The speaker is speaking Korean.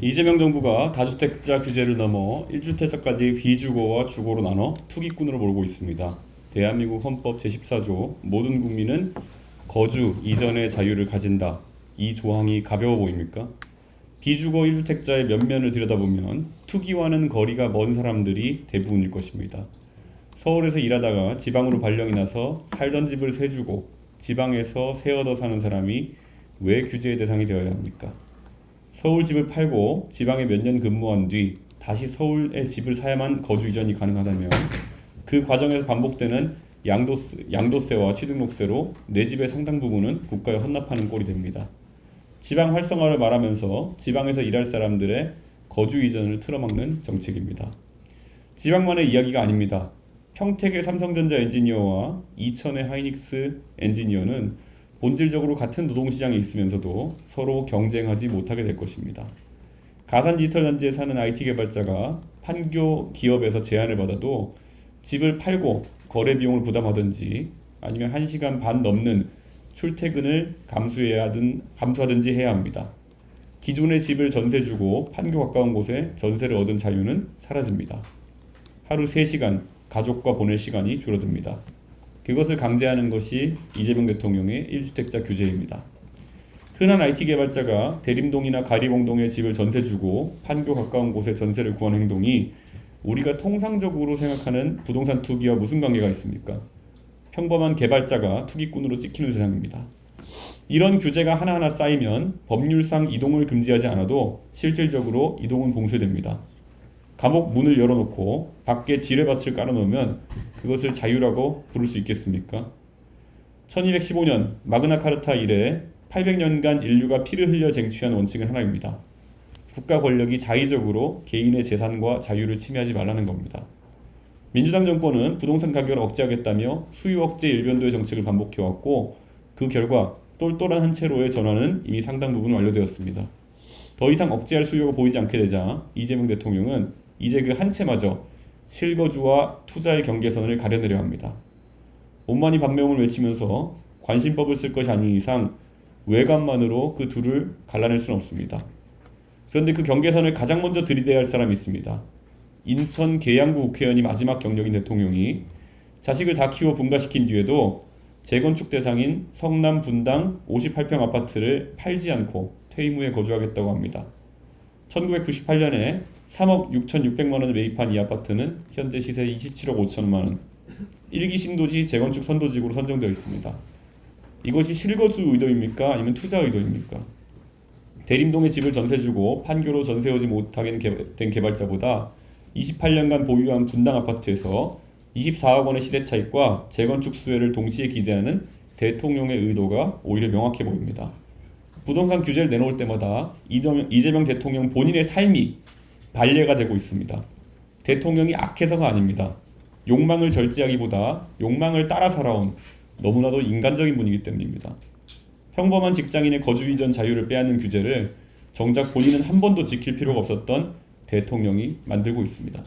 이재명 정부가 다주택자 규제를 넘어 1주택자까지 비주거와 주거로 나눠 투기꾼으로 몰고 있습니다. 대한민국 헌법 제14조 모든 국민은 거주 이전의 자유를 가진다. 이 조항이 가벼워 보입니까? 비주거 1주택자의 면면을 들여다보면 투기와는 거리가 먼 사람들이 대부분일 것입니다. 서울에서 일하다가 지방으로 발령이 나서 살던 집을 세 주고 지방에서 새 얻어 사는 사람이 왜 규제의 대상이 되어야 합니까? 서울 집을 팔고 지방에 몇 년 근무한 뒤 다시 서울에 집을 사야만 거주 이전이 가능하다면 그 과정에서 반복되는 양도세와 취등록세로 내 집의 상당 부분은 국가에 헌납하는 꼴이 됩니다. 지방 활성화를 말하면서 지방에서 일할 사람들의 거주 이전을 틀어막는 정책입니다. 지방만의 이야기가 아닙니다. 평택의 삼성전자 엔지니어와 이천의 하이닉스 엔지니어는 본질적으로 같은 노동시장에 있으면서도 서로 경쟁하지 못하게 될 것입니다. 가산 디지털 단지에 사는 IT 개발자가 판교 기업에서 제안을 받아도 집을 팔고 거래 비용을 부담하든지 아니면 1시간 반 넘는 출퇴근을 감수하든지 해야 합니다. 기존의 집을 전세 주고 판교 가까운 곳에 전세를 얻은 자유는 사라집니다. 하루 3시간 가족과 보낼 시간이 줄어듭니다. 그것을 강제하는 것이 이재명 대통령의 1주택자 규제입니다. 흔한 IT 개발자가 대림동이나 가리봉동에 집을 전세 주고 판교 가까운 곳에 전세를 구하는 행동이 우리가 통상적으로 생각하는 부동산 투기와 무슨 관계가 있습니까? 평범한 개발자가 투기꾼으로 찍히는 세상입니다. 이런 규제가 하나하나 쌓이면 법률상 이동을 금지하지 않아도 실질적으로 이동은 봉쇄됩니다. 감옥 문을 열어놓고 밖에 지뢰밭을 깔아놓으면 그것을 자유라고 부를 수 있겠습니까? 1215년 마그나카르타 이래 800년간 인류가 피를 흘려 쟁취한 원칙은 하나입니다. 국가 권력이 자의적으로 개인의 재산과 자유를 침해하지 말라는 겁니다. 민주당 정권은 부동산 가격을 억제하겠다며 수요 억제 일변도의 정책을 반복해왔고 그 결과 똘똘한 한 채로의 전환은 이미 상당 부분 완료되었습니다. 더 이상 억제할 수요가 보이지 않게 되자 이재명 대통령은 이제 그 한 채마저 실거주와 투자의 경계선을 가려내려 합니다. 온만이 반매음을 외치면서 관심법을 쓸 것이 아닌 이상 외관만으로 그 둘을 갈라낼 수는 없습니다. 그런데 그 경계선을 가장 먼저 들이대야 할 사람이 있습니다. 인천 계양구 국회의원이 마지막 경력인 대통령이 자식을 다 키워 분가시킨 뒤에도 재건축 대상인 성남 분당 58평 아파트를 팔지 않고 퇴임 후에 거주하겠다고 합니다. 1998년에 3억 6,600만 원을 매입한 이 아파트는 현재 시세 27억 5천만 원, 1기 신도시 재건축 선도지구로 선정되어 있습니다. 이것이 실거주 의도입니까? 아니면 투자 의도입니까? 대림동에 집을 전세 주고 판교로 전세 오지 못하게 된 개발자보다 28년간 보유한 분당 아파트에서 24억 원의 시세 차익과 재건축 수혜를 동시에 기대하는 대통령의 의도가 오히려 명확해 보입니다. 부동산 규제를 내놓을 때마다 이재명 대통령 본인의 삶이 반례가 되고 있습니다. 대통령이 악해서가 아닙니다. 욕망을 절제하기보다 욕망을 따라 살아온 너무나도 인간적인 분이기 때문입니다. 평범한 직장인의 거주 이전 자유를 빼앗는 규제를 정작 본인은 한 번도 지킬 필요가 없었던 대통령이 만들고 있습니다.